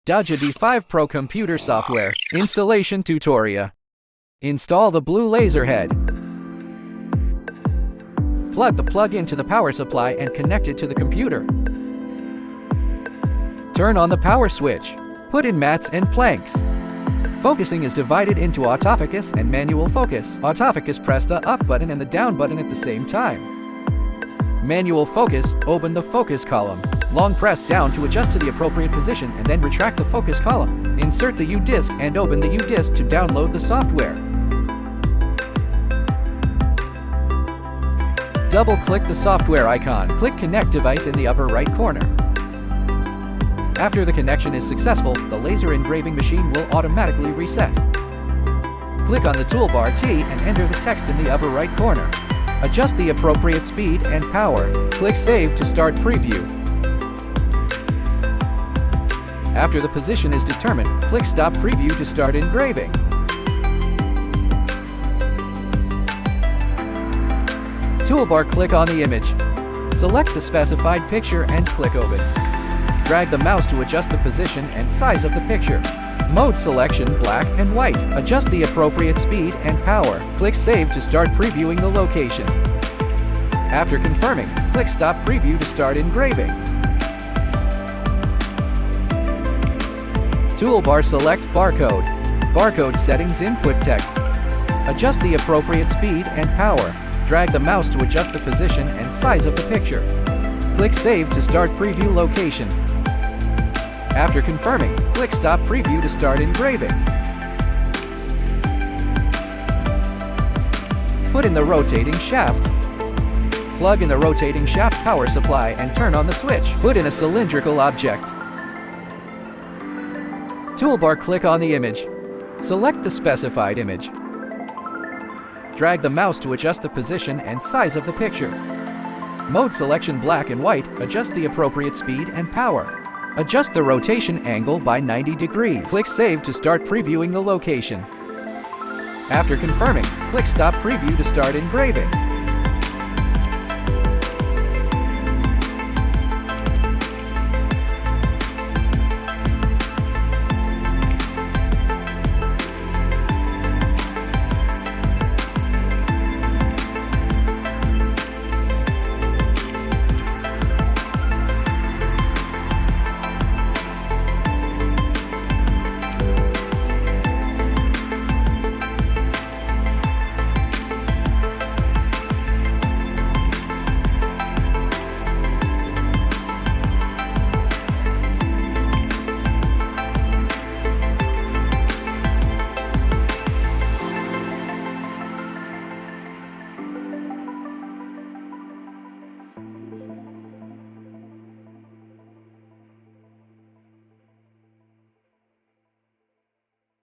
DAJA D5 Pro computer software. Installation tutorial. Install the blue laser head. Plug the plug into the power supply and connect it to the computer. Turn on the power switch. Put in mats and planks. Focusing is divided into autofocus and manual focus. Autofocus, press the up button and the down button at the same time. Manual focus, open the focus column. Long press down to adjust to the appropriate position and then retract the focus column. Insert the U-disc and open the U-disc to download the software. Double-click the software icon. Click Connect Device in the upper right corner. After the connection is successful, the laser engraving machine will automatically reset. Click on the toolbar T and enter the text in the upper right corner. Adjust the appropriate speed and power. Click Save to start preview. After the position is determined, click Stop Preview to start engraving. Toolbar, click on the image. Select the specified picture and click Open. Drag the mouse to adjust the position and size of the picture. Mode selection, black and white. Adjust the appropriate speed and power. Click Save to start previewing the location. After confirming, click Stop Preview to start engraving. Toolbar, select Barcode. Barcode settings, input text. Adjust the appropriate speed and power. Drag the mouse to adjust the position and size of the picture. Click Save to start preview location. After confirming, click Stop Preview to start engraving. Put in the rotating shaft. Plug in the rotating shaft power supply and turn on the switch. Put in a cylindrical object. Toolbar, click on the image. Select the specified image. Drag the mouse to adjust the position and size of the picture. Mode selection, black and white. Adjust the appropriate speed and power. Adjust the rotation angle by 90 degrees. Click Save to start previewing the location. After confirming, click Stop Preview to start engraving.